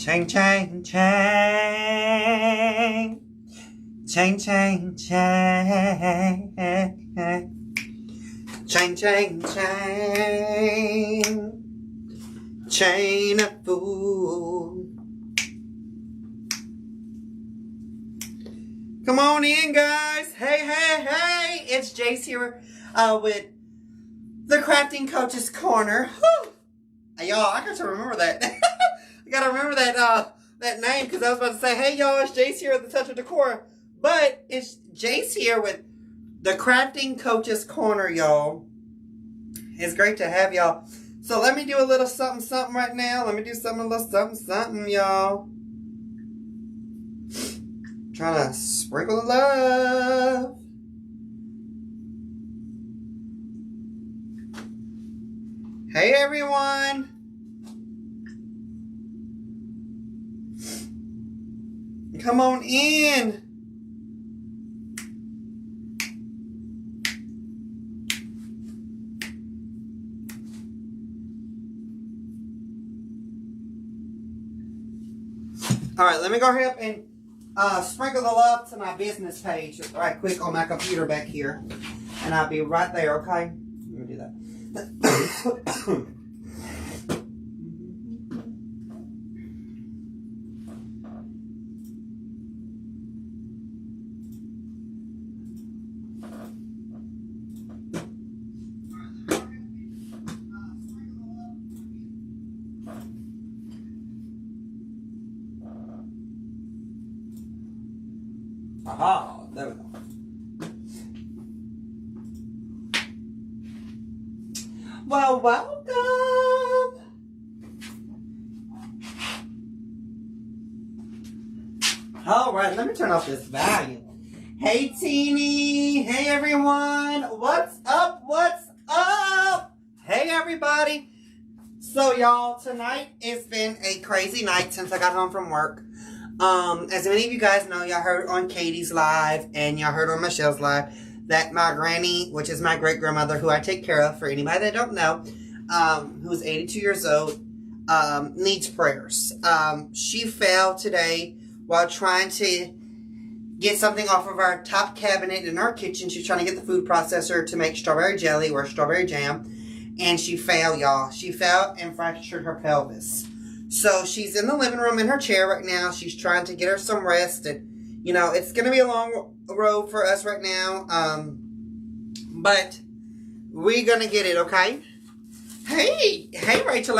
Chang, chang, chang. Chang, chang, chang. Chang, chang, chang. Chain of food. Come on in, guys. Hey, hey, hey. It's Jace here with the Crafting Coach's Corner. Whew. Y'all, I got to remember that. I got to remember that name because I was about to say, hey, y'all, it's Jace here with the Touch of Decor. But it's Jace here with the Crafting Coach's Corner, y'all. It's great to have y'all. So let me do a little something, something right now. Let me do a little something, something, y'all. Trying to sprinkle the love. Hey, everyone. Come on in. All right, let me go ahead and sprinkle the love to my business page right quick on my computer back here. And I'll be right there, okay? Let me do that. Aha, there we go. Well, welcome. All right, let me turn off this volume. Hey, Teeny. Hey, everyone. What's up? What's up? Hey, everybody. So, y'all, tonight it's been a crazy night since I got home from work. As many of you guys know, y'all heard on Katie's live and y'all heard on Michelle's live that my granny, which is my great-grandmother, who I take care of, for anybody that don't know, who's 82 years old, needs prayers. She fell today while trying to get something off of our top cabinet in our kitchen. She's trying to get the food processor to make strawberry jelly or strawberry jam. And she fell, y'all. She fell and fractured her pelvis. So she's in the living room in her chair right now. She's trying to get her some rest. And, you know, it's going to be a long road for us right now. But we're going to get it, okay? Hey, Rachel.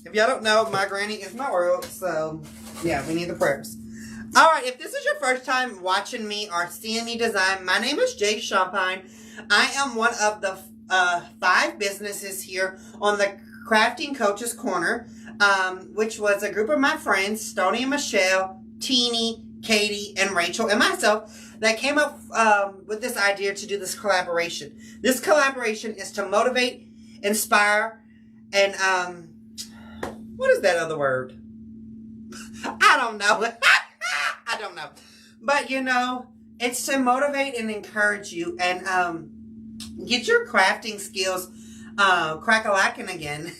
If y'all don't know, my granny is my world. So, yeah, we need the prayers. All right, if this is your first time watching me or seeing me design, my name is Jay Champagne. I am one of the 5 businesses here on the Crafting Coach's Corner, which was a group of my friends, Stoney and Michelle, Teeny, Katie, and Rachel, and myself, that came up with this idea to do this collaboration. This collaboration is to motivate, inspire, and, what is that other word? I don't know. I don't know. But, you know, it's to motivate and encourage you and get your crafting skills crack-a-lacking again.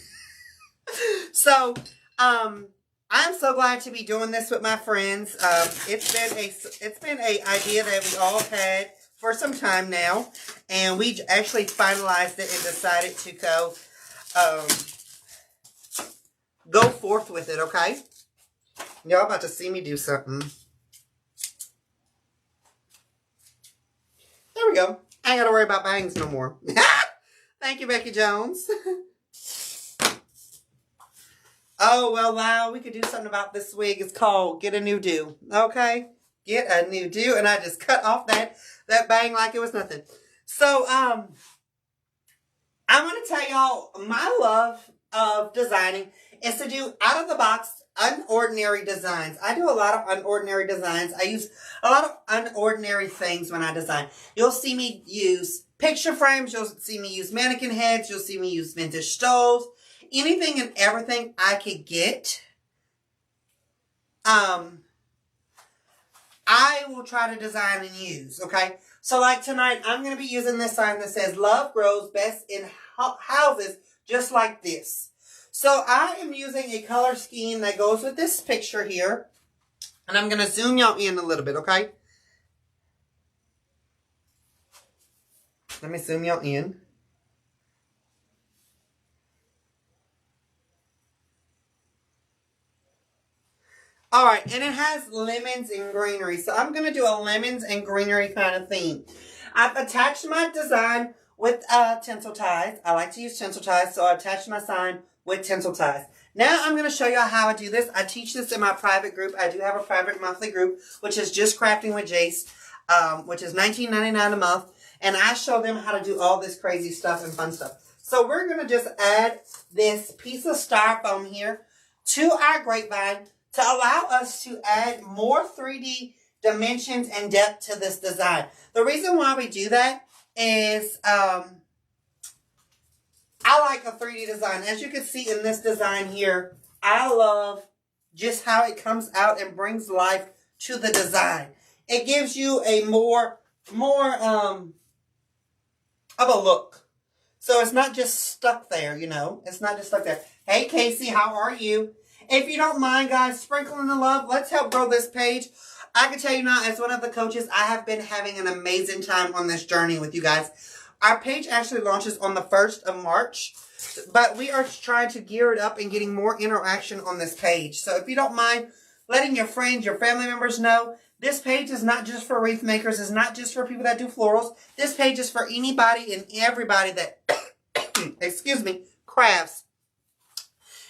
So, I'm so glad to be doing this with my friends. It's been a idea that we all had for some time now, and we actually finalized it and decided to go forth with it. Okay, y'all about to see me do something. There we go. I ain't got to worry about bangs no more. Thank you, Becky Jones. Oh, well, Lyle, we could do something about this wig. It's called Get a New Do. Okay? Get a new do. And I just cut off that bang like it was nothing. So, I'm going to tell y'all my love of designing is to do out-of-the-box unordinary designs. I do a lot of unordinary designs. I use a lot of unordinary things when I design. You'll see me use picture frames. You'll see me use mannequin heads. You'll see me use vintage stoves. Anything and everything I could get. I will try to design and use, okay? So like tonight, I'm going to be using this sign that says, love grows best in houses just like this. So I am using a color scheme that goes with this picture here. And I'm going to zoom y'all in a little bit, okay? Let me zoom y'all in. Alright, and it has lemons and greenery. So I'm going to do a lemons and greenery kind of theme. I've attached my design with tinsel ties. I like to use tinsel ties, so I attached my sign with tinsel ties. Now I'm going to show you how I do this. I teach this in my private group. I do have a private monthly group, which is Just Crafting with Jace, which is $19.99 a month. And I show them how to do all this crazy stuff and fun stuff. So we're going to just add this piece of styrofoam here to our grapevine to allow us to add more 3D dimensions and depth to this design. The reason why we do that is I like a 3D design. As you can see in this design here, I love just how it comes out and brings life to the design. It gives you a more of a look. So it's not just stuck there, you know. It's not just stuck there. Hey, Casey, how are you? If you don't mind, guys, sprinkling the love, let's help grow this page. I can tell you now, as one of the coaches, I have been having an amazing time on this journey with you guys. Our page actually launches on the 1st of March, but we are trying to gear it up and getting more interaction on this page. So if you don't mind letting your friends, your family members know, this page is not just for wreath makers. It's not just for people that do florals. This page is for anybody and everybody that, excuse me, crafts.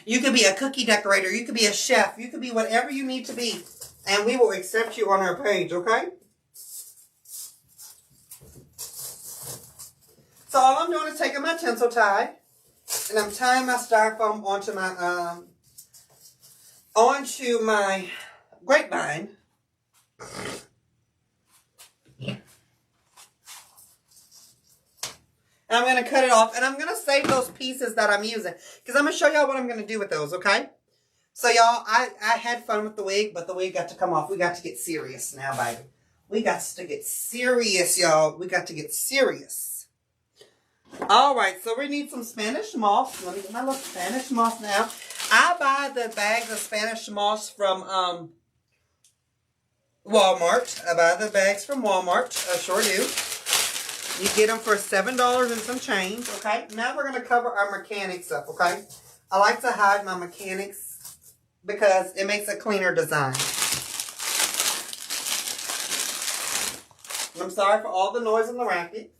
You could be a cookie decorator. You could be a chef. You could be whatever you need to be. And we will accept you on our page, okay? So all I'm doing is taking my tinsel tie. And I'm tying my styrofoam onto my grapevine. And I'm going to cut it off. And I'm going to save those pieces that I'm using. Because I'm going to show y'all what I'm going to do with those, okay? So, y'all, I had fun with the wig, but the wig got to come off. We got to get serious now, baby. We got to get serious, y'all. We got to get serious. All right, so we need some Spanish moss. Let me get my little Spanish moss now. I buy the bags of Spanish moss from Walmart. I buy the bags from Walmart. I sure do. You get them for $7 and some change, okay? Now we're going to cover our mechanics up, okay? I like to hide my mechanics because it makes a cleaner design. I'm sorry for all the noise and the racket.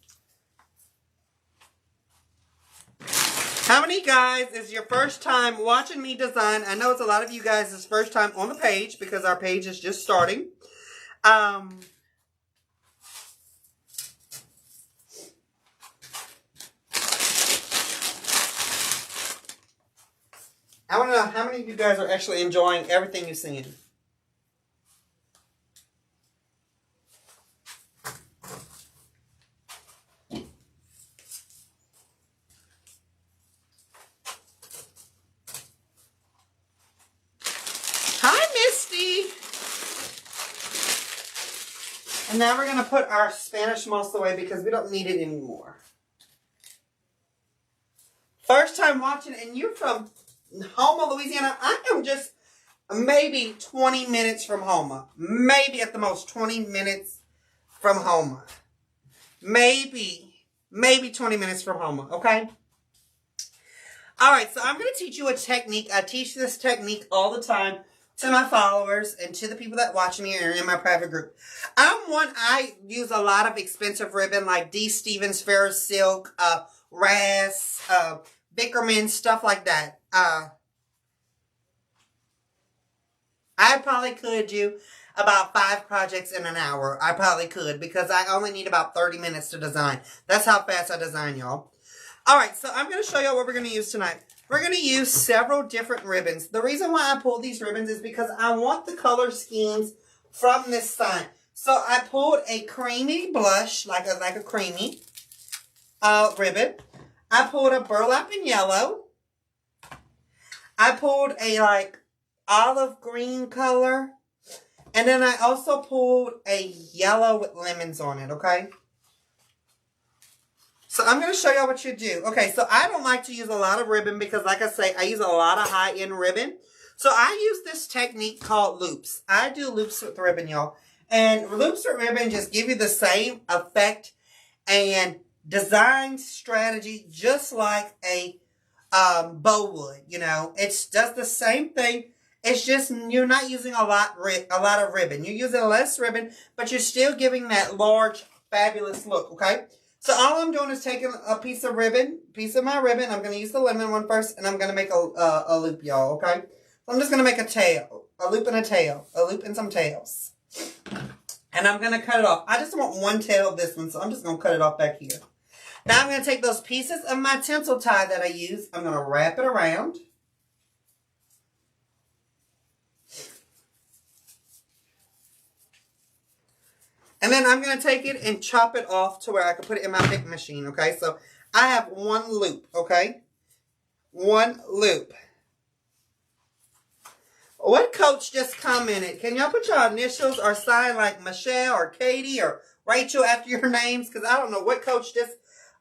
How many guys is your first time watching me design? I know it's a lot of you guys' first time on the page because our page is just starting. I want to know how many of you guys are actually enjoying everything you're seeing. Hi, Misty. And now we're going to put our Spanish moss away because we don't need it anymore. First time watching, and you're from Houma, Louisiana. I am just maybe 20 minutes from Houma. Maybe at the most 20 minutes from Houma. Maybe 20 minutes from Houma, okay? All right, so I'm going to teach you a technique. I teach this technique all the time to my followers and to the people that watch me or in my private group. I use a lot of expensive ribbon like D. Stevens, Ferris Silk, Ras, Bickerman, stuff like that. I probably could do about 5 projects in an hour. I probably could because I only need about 30 minutes to design. That's how fast I design, y'all. Alright, so I'm going to show y'all what we're going to use tonight. We're going to use several different ribbons. The reason why I pulled these ribbons is because I want the color schemes from this sign. So I pulled a creamy blush, like a creamy ribbon. I pulled a burlap in yellow. I pulled a olive green color. And then I also pulled a yellow with lemons on it, okay? So I'm going to show y'all what you do. Okay, so I don't like to use a lot of ribbon because, like I say, I use a lot of high-end ribbon. So I use this technique called loops. I do loops with ribbon, y'all. And loops with ribbon just give you the same effect and design strategy just like a bow would. You know, it does the same thing. It's just you're not using a lot of ribbon. You're using less ribbon, but you're still giving that large, fabulous look, okay? So all I'm doing is taking a piece of my ribbon. I'm going to use the lemon one first, and I'm going to make a loop, y'all, okay? So I'm just going to make a tail, a loop and a tail, a loop and some tails. And I'm going to cut it off. I just want one tail of this one, so I'm just going to cut it off back here. Now I'm going to take those pieces of my tinsel tie that I use. I'm going to wrap it around. And then I'm going to take it and chop it off to where I can put it in my pick machine, okay? So I have one loop, okay? One loop. What coach just commented? Can y'all put your initials or sign like Michelle or Katie or Rachel after your names? Because I don't know what coach just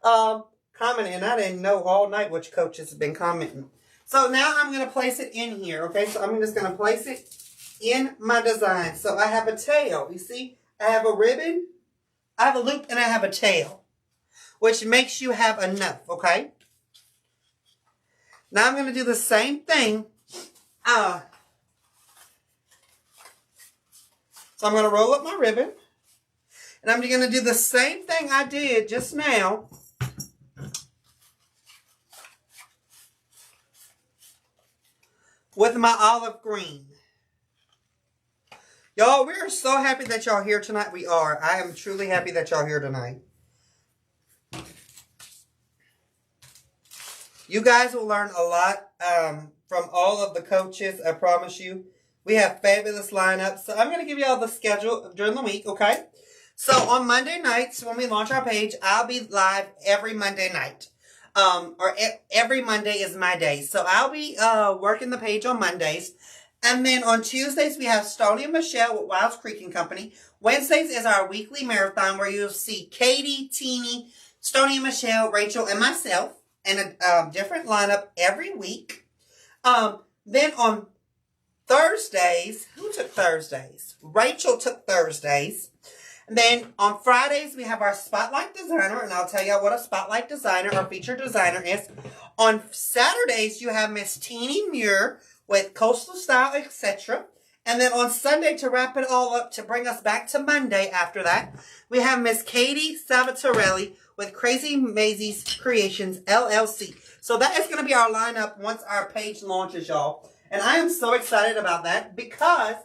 commented. And I didn't know all night which coach has been commenting. So now I'm going to place it in here, okay? So I'm just going to place it in my design. So I have a tail, you see? I have a ribbon, I have a loop, and I have a tail, which makes you have enough, okay? Now I'm going to do the same thing. So I'm going to roll up my ribbon, and I'm going to do the same thing I did just now. With my olive green. Y'all, we are so happy that y'all here tonight. We are. I am truly happy that y'all here tonight. You guys will learn a lot from all of the coaches, I promise you. We have fabulous lineups. So I'm going to give y'all the schedule during the week, okay? So on Monday nights, when we launch our page, I'll be live every Monday night. Every Monday is my day. So I'll be working the page on Mondays. And then on Tuesdays, we have Stoney and Michelle with Wilds Creek & Company. Wednesdays is our weekly marathon where you'll see Katie, Teeny, Stoney and Michelle, Rachel, and myself in a different lineup every week. Then on Thursdays, who took Thursdays? Rachel took Thursdays. And then on Fridays, we have our Spotlight Designer, and I'll tell y'all what a Spotlight Designer or featured designer is. On Saturdays, you have Miss Teeny Muir with Coastal Style, etc. And then on Sunday, to wrap it all up, to bring us back to Monday after that, we have Miss Katie Salvatorelli with Crazy Maisie's Creations, LLC. So that is going to be our lineup once our page launches, y'all. And I am so excited about that because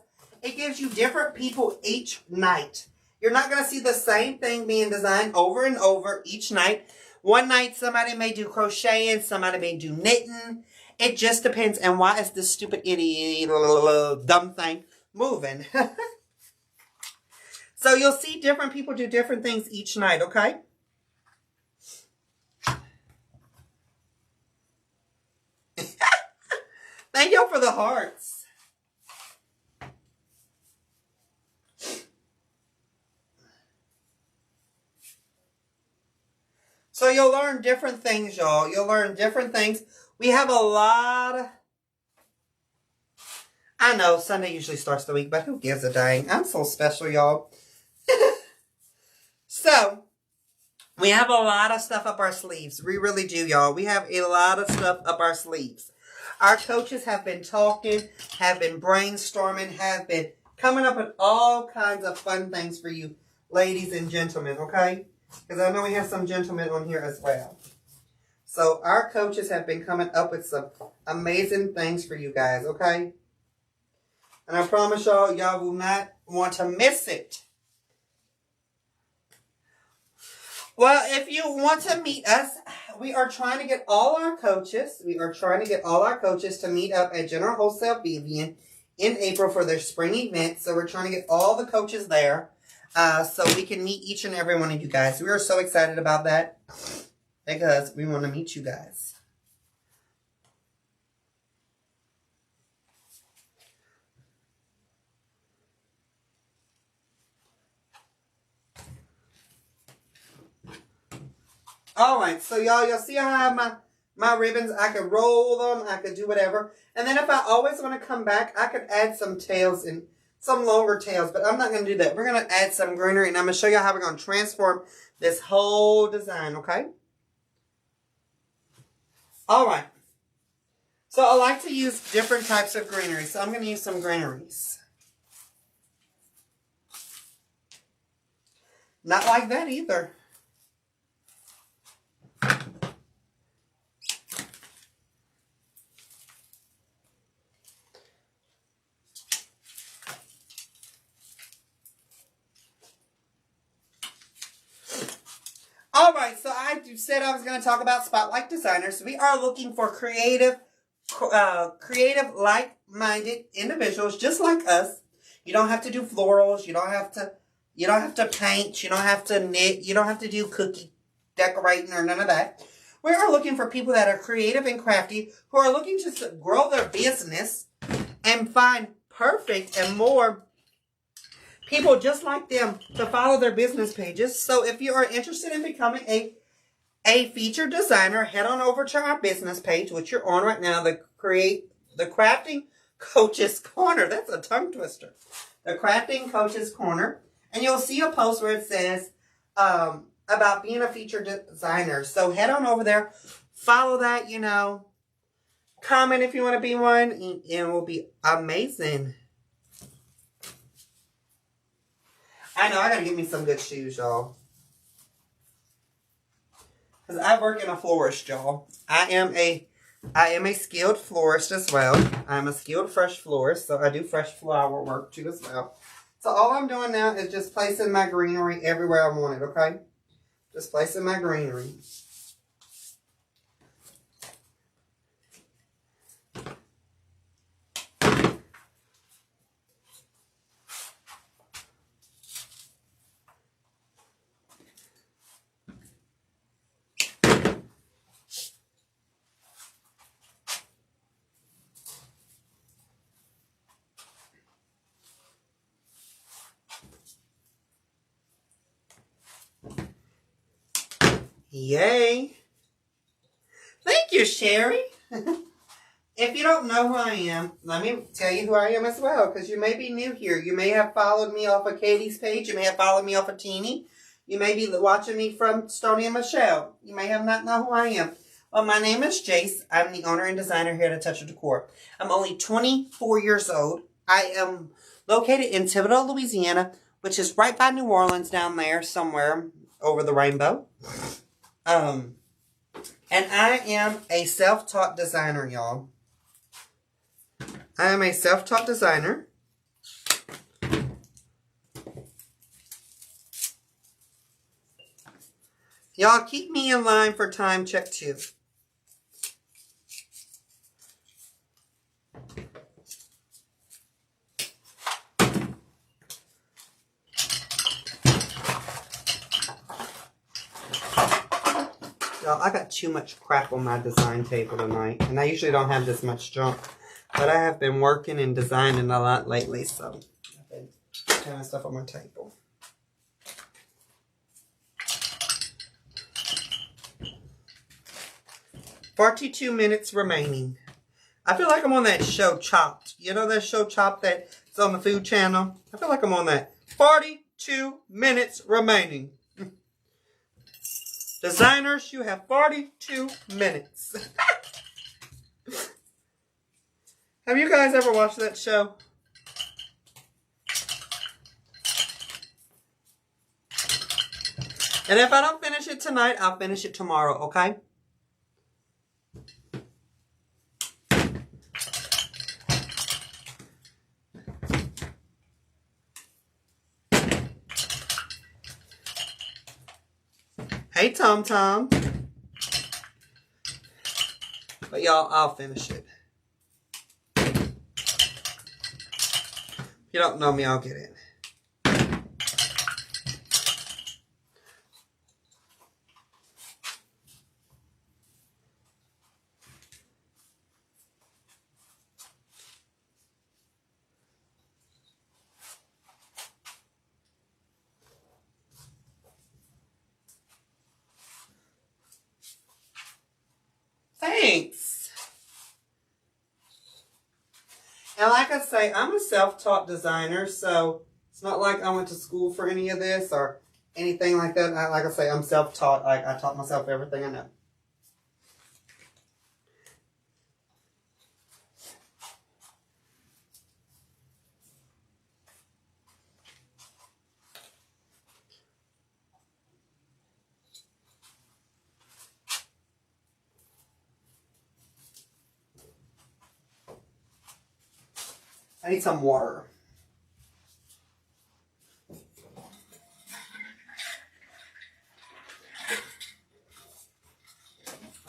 it gives you different people each night. You're not going to see the same thing being designed over and over each night. One night, somebody may do crocheting, somebody may do knitting. It just depends. And why is this stupid idiot, dumb thing moving? So you'll see different people do different things each night, okay? Thank y'all for the hearts. So you'll learn different things, y'all. You'll learn different things. We have a lot of... I know, Sunday usually starts the week, but who gives a dang? I'm so special, y'all. So, we have a lot of stuff up our sleeves. We really do, y'all. We have a lot of stuff up our sleeves. Our coaches have been talking, have been brainstorming, have been coming up with all kinds of fun things for you, ladies and gentlemen, okay? Because I know we have some gentlemen on here as well. So our coaches have been coming up with some amazing things for you guys, okay? And I promise y'all, y'all will not want to miss it. Well, if you want to meet us, we are trying to get all our coaches. We are trying to get all our coaches to meet up at General Wholesale Vivian in April for their spring event. So we're trying to get all the coaches there so we can meet each and every one of you guys. We are so excited about that because we want to meet you guys. Alright, so y'all see how I have my ribbons? I could roll them, I could do whatever. And then if I always want to come back, I could add some tails and some longer tails, but I'm not going to do that. We're going to add some greenery, and I'm going to show you how we're going to transform this whole design, okay? Alright. So I like to use different types of greenery, so I'm going to use some greeneries. Not like that either. Alright, so I said I was going to talk about Spotlight Designers. We are looking for creative, like-minded individuals just like us. You don't have to do florals. You don't have to paint. You don't have to knit. You don't have to do cookie decorating or none of that. We are looking for people that are creative and crafty who are looking to grow their business and find perfect and more people just like them to follow their business pages. So if you are interested in becoming a featured designer, head on over to our business page, which you're on right now, the Crafting Coaches Corner. That's a tongue twister. The Crafting Coaches Corner. And you'll see a post where it says about being a featured designer. So head on over there, follow that, comment if you want to be one, and it will be amazing. I know, I gotta get me some good shoes, y'all. Because I work in a florist, y'all. I am a skilled florist as well. I'm a skilled fresh florist, so I do fresh flower work too as well. So all I'm doing now is just placing my greenery everywhere I want it, okay? Just placing my greenery. Yay. Thank you, Sherry. If you don't know who I am, let me tell you who I am as well, because you may be new here. You may have followed me off of Katie's page. You may have followed me off of Teeny. You may be watching me from Stoney and Michelle. You may have not know who I am. Well, my name is Jace. I'm the owner and designer here at Touch of Decor. I'm only 24 years old. I am located in Thibodaux, Louisiana, which is right by New Orleans down there somewhere over the rainbow. And I am a self-taught designer, y'all. I am a self-taught designer. Y'all keep me in line for time check too. Y'all, I got too much crap on my design table tonight. And I usually don't have this much junk. But I have been working and designing a lot lately. So I've been kind of stuff on my table. "42 minutes remaining." I feel like I'm on that show Chopped. You know that show Chopped that's on the Food Channel? I feel like I'm on that. 42 minutes remaining. Designers, you have 42 minutes. Have you guys ever watched that show? And if I don't finish it tonight, I'll finish it tomorrow, okay? Hey, Tom Tom. But y'all, I'll finish it. If you don't know me, I'll get it. And like I say, I'm a self-taught designer, so it's not like I went to school for any of this or anything like that. Like I say, I'm self-taught. I taught myself everything I know. I need some water.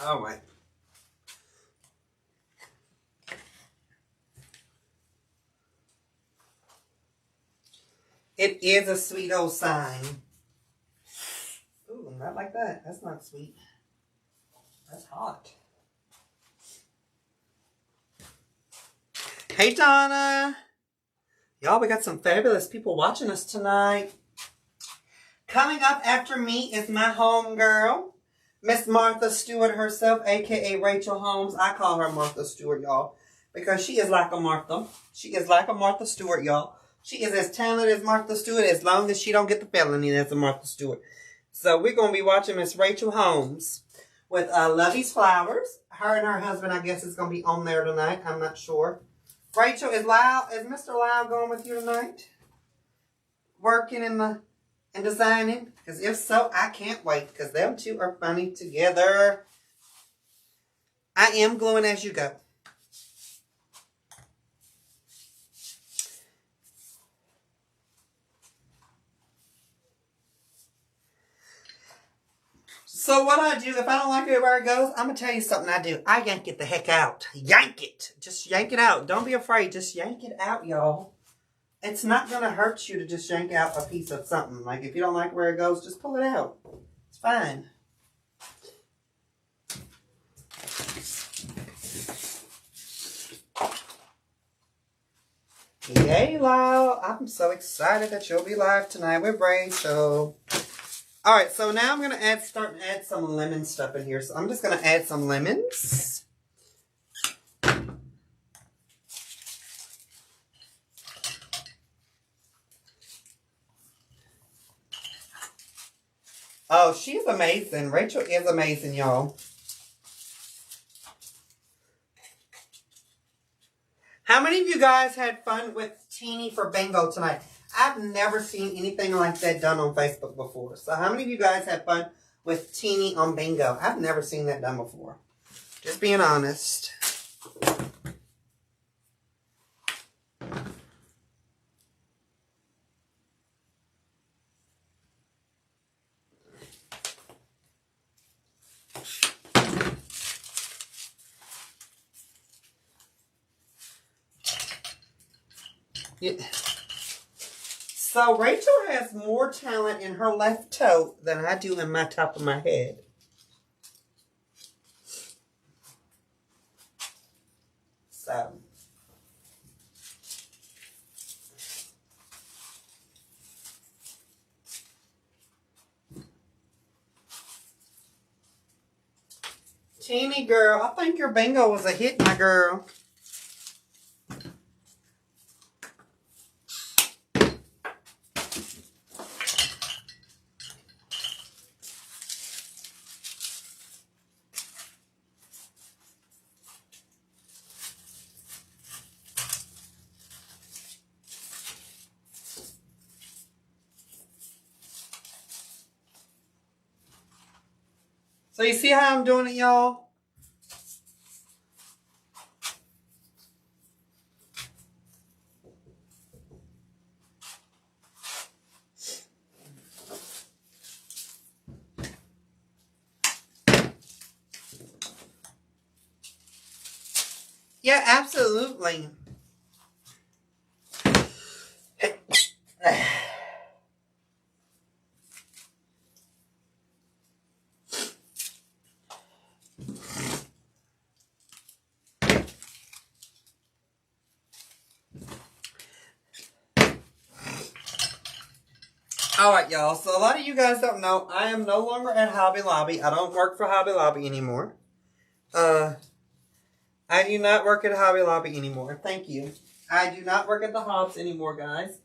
All right. It is a sweet old sign. Ooh, not like that. That's not sweet. That's hot. Hey, Donna. Y'all, we got some fabulous people watching us tonight. Coming up after me is my homegirl, Miss Martha Stewart herself, a.k.a. Rachel Holmes. I call her Martha Stewart, y'all, because she is like a Martha. She is like a Martha Stewart, y'all. She is as talented as Martha Stewart as long as she don't get the felony that's a Martha Stewart. So we're going to be watching Miss Rachel Holmes with Lovey's Flowers. Her and her husband, I guess, is going to be on there tonight. I'm not sure. Rachel, is Mr. Lyle going with you tonight? Working and designing? Because if so, I can't wait. Because them two are funny together. I am gluing as you go. So what I do, if I don't like it where it goes, I'm going to tell you something I do. I yank it the heck out. Yank it. Just yank it out. Don't be afraid. Just yank it out, y'all. It's not going to hurt you to just yank out a piece of something. Like, if you don't like where it goes, just pull it out. It's fine. Yay, Lyle. I'm so excited that you'll be live tonight with Rachel. All right, so now I'm going to start to add some lemon stuff in here. So I'm just going to add some lemons. Oh, she's amazing. Rachel is amazing, y'all. How many of you guys had fun with Teeny for bingo tonight? I've never seen anything like that done on Facebook before. So how many of you guys had fun with Teeny on bingo? I've never seen that done before. Just being honest. Yeah. So Rachel has more talent in her left toe than I do in my top of my head. So. Teeny girl, I think your bingo was a hit, my girl. So you see how I'm doing it, y'all? Yeah, absolutely. Alright, y'all. So a lot of you guys don't know, I am no longer at Hobby Lobby. I don't work for Hobby Lobby anymore. I do not work at Hobby Lobby anymore. Thank you. I do not work at the Hobbs anymore, guys.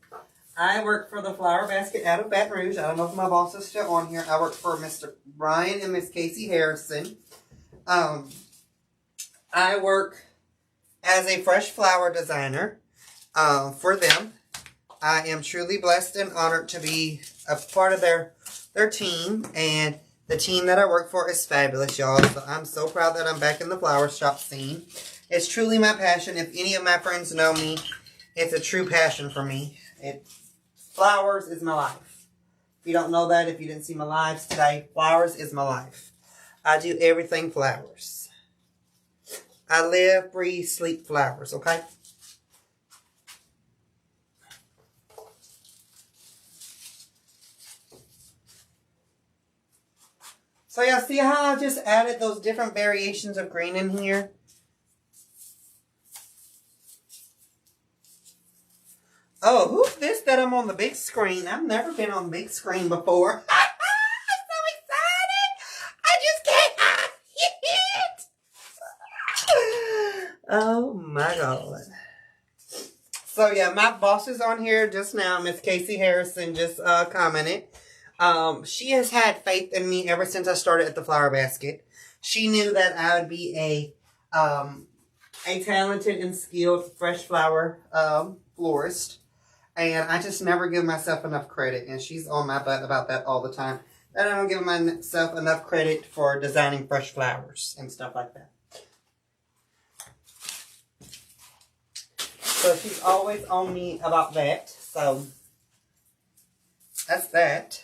I work for the Flower Basket out of Baton Rouge. I don't know if my boss is still on here. I work for Mr. Ryan and Miss Casey Harrison. I work as a fresh flower designer for them. I am truly blessed and honored to be a part of their team. And the team that I work for is fabulous, y'all. So I'm so proud that I'm back in the flower shop scene. It's truly my passion. If any of my friends know me, it's a true passion for me. Flowers is my life. If you don't know that, if you didn't see my lives today, flowers is my life. I do everything flowers. I live, breathe, sleep flowers, okay? So y'all see how I just added those different variations of green in here? Oh, who's this that I'm on the big screen? I've never been on the big screen before. I'm so excited! I just can't it! Oh my God. So yeah, my boss is on here just now. Miss Casey Harrison just commented. She has had faith in me ever since I started at the Flower Basket. She knew that I would be a talented and skilled fresh flower florist. And I just never give myself enough credit. And she's on my butt about that all the time. That I don't give myself enough credit for designing fresh flowers and stuff like that. So she's always on me about that. So that's that.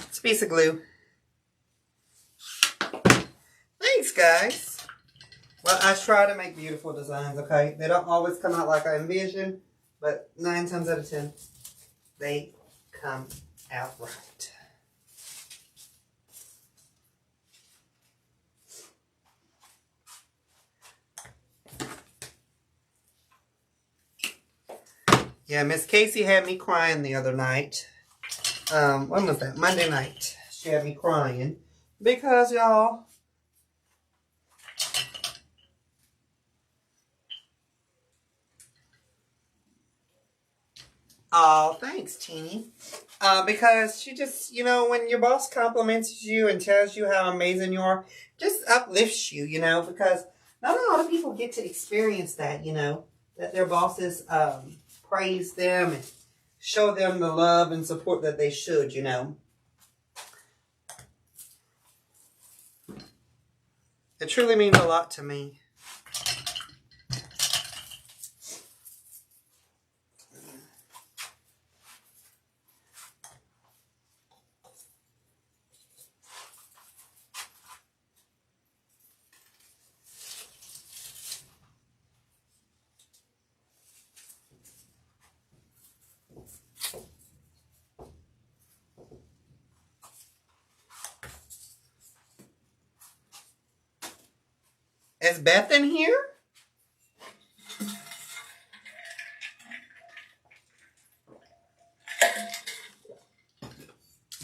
It's a piece of glue. Thanks, guys. Well, I try to make beautiful designs, okay? They don't always come out like I envision, but 9 times out of 10, they come out right. Yeah, Miss Casey had me crying the other night. When was that? Monday night. She had me crying because, y'all, oh, thanks, Teeny. Because she just, you know, when your boss compliments you and tells you how amazing you are, just uplifts you, you know, because not a lot of people get to experience that, you know, that their bosses praise them and show them the love and support that they should, you know. It truly means a lot to me. Is Beth in here?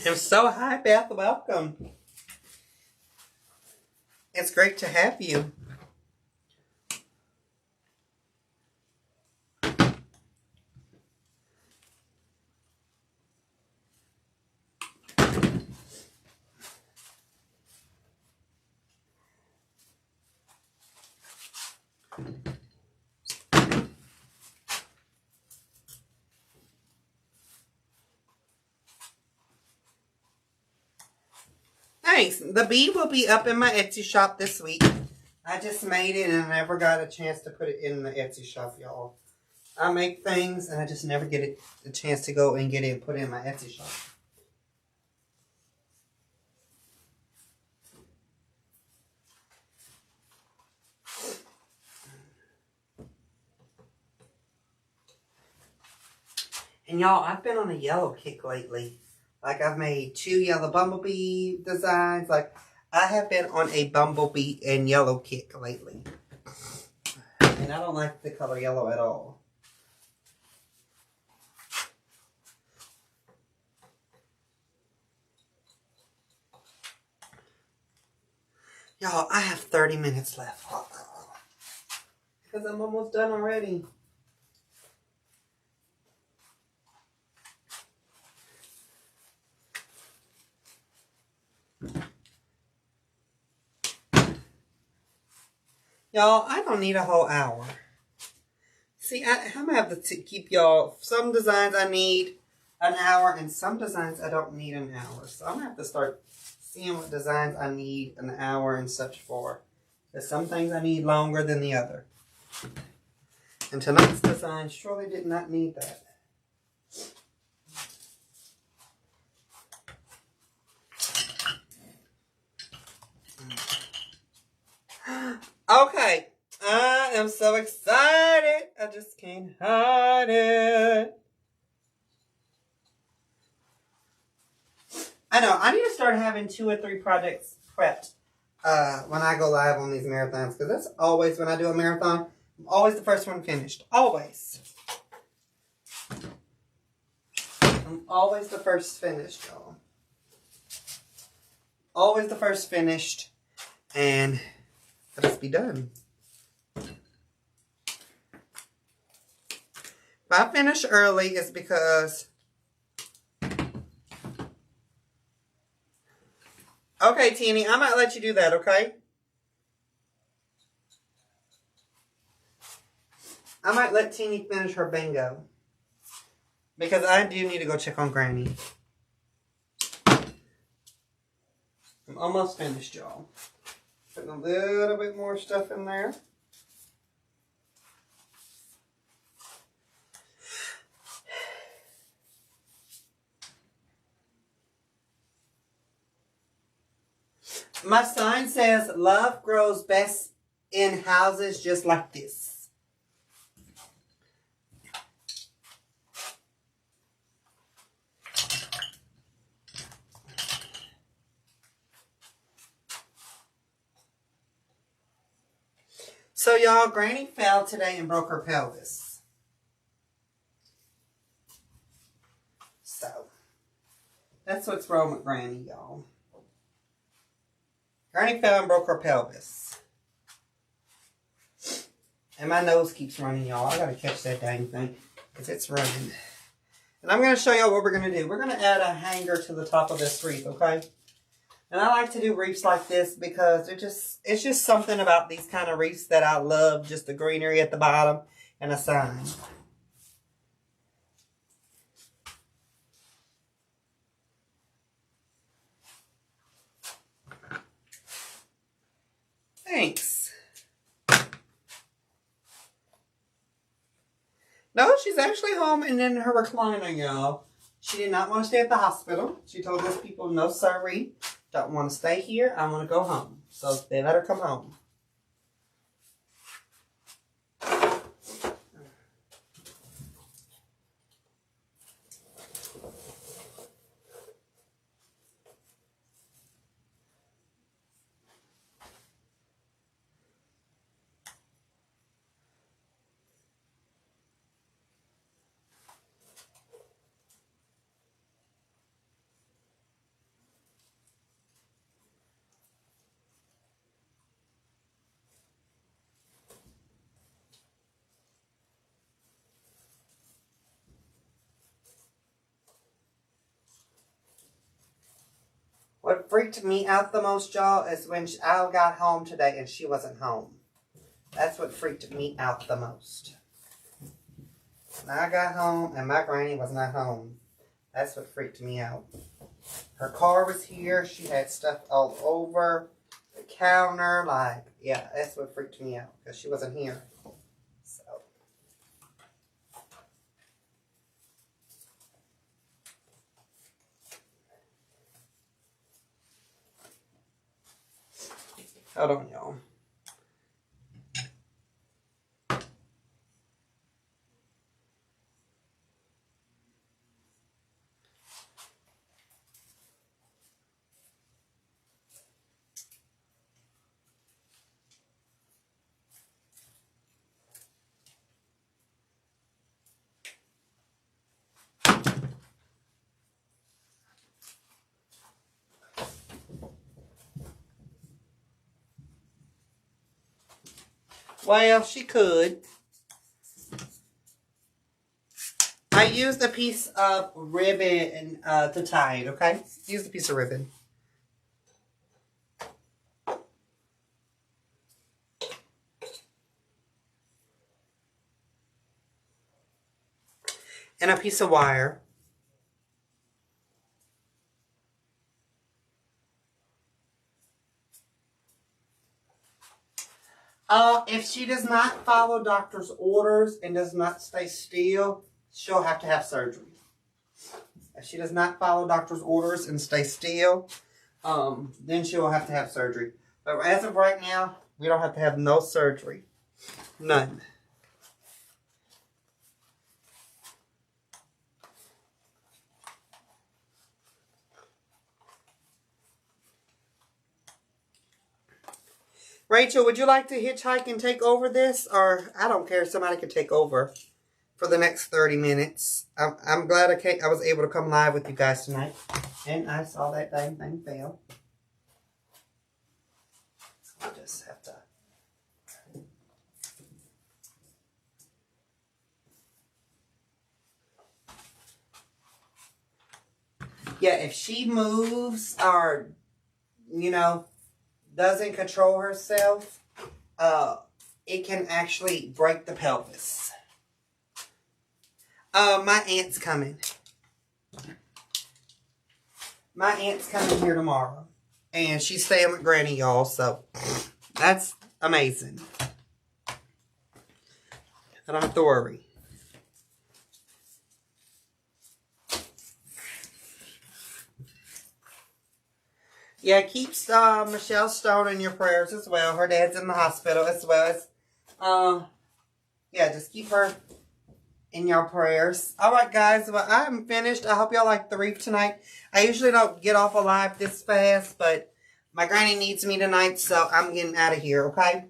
And so, hi Beth, welcome. It's great to have you. Thanks. The bee will be up in my Etsy shop this week. I just made it and I never got a chance to put it in the Etsy shop, y'all. I make things and I just never get a chance to go and get it and put it in my Etsy shop. And y'all, I've been on a yellow kick lately. Like, I've made 2 yellow bumblebee designs. Like, I have been on a bumblebee and yellow kick lately. And I don't like the color yellow at all. Y'all, I have 30 minutes left. Because I'm almost done already. Y'all, I don't need a whole hour. See, I'm going to have to keep y'all. Some designs I need an hour, and some designs I don't need an hour. So I'm going to have to start seeing what designs I need an hour and such for. There's some things I need longer than the other. And tonight's design surely did not need that. Okay. I am so excited. I just can't hide it. I know. I need to start having 2 or 3 projects prepped when I go live on these marathons. Because that's always when I do a marathon. I'm always the first one finished. Always. I'm always the first finished, y'all. Always the first finished. And I'll just be done. If I finish early, it's because... Okay, Teeny, I might let you do that, okay? I might let Teeny finish her bingo. Because I do need to go check on Granny. I'm almost finished, y'all. Putting a little bit more stuff in there. My sign says, love grows best in houses just like this. So y'all, Granny fell today and broke her pelvis. So, that's what's wrong with Granny, y'all. Granny fell and broke her pelvis. And my nose keeps running, y'all. I gotta catch that dang thing. Because it's running. And I'm going to show y'all what we're going to do. We're going to add a hanger to the top of this wreath, okay? And I like to do wreaths like this because it's just something about these kind of wreaths that I love. Just the greenery at the bottom and a sign. Thanks. No, she's actually home and in her recliner, y'all. She did not want to stay at the hospital. She told those people, no, sorry. Don't want to stay here. I want to go home. So they let her come home. What freaked me out the most, y'all, is when I got home today and she wasn't home. That's what freaked me out the most. When I got home and my granny was not home. That's what freaked me out. Her car was here. She had stuff all over the counter. Like, yeah, that's what freaked me out. Because she wasn't here. So. Hold on, y'all. Well, she could. I used a piece of ribbon to tie it, okay? Use a piece of ribbon. And a piece of wire. If she does not follow doctor's orders and does not stay still, she'll have to have surgery. If she does not follow doctor's orders and stay still, then she will have to have surgery. But as of right now, we don't have to have no surgery. None. Rachel, would you like to hitchhike and take over this? Or I don't care if somebody could take over for the next 30 minutes. I'm glad I was able to come live with you guys tonight. And I saw that dang thing fail. I just have to. Yeah, if she moves or, you know, doesn't control herself, it can actually break the pelvis. My aunt's coming. My aunt's coming here tomorrow. And she's staying with Granny, y'all, so that's amazing. I don't have to worry. Yeah, keep Michelle Stone in your prayers as well. Her dad's in the hospital as well as, yeah, just keep her in your prayers. All right, guys. Well, I'm finished. I hope y'all like the wreath tonight. I usually don't get off alive this fast, but my granny needs me tonight, so I'm getting out of here, okay?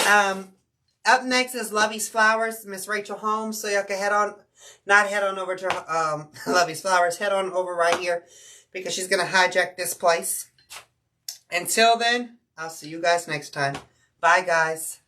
Up next is Lovey's Flowers, Miss Rachel Holmes. So y'all can head on over to Lovey's Flowers. Head on over right here, because she's going to hijack this place. Until then, I'll see you guys next time. Bye, guys.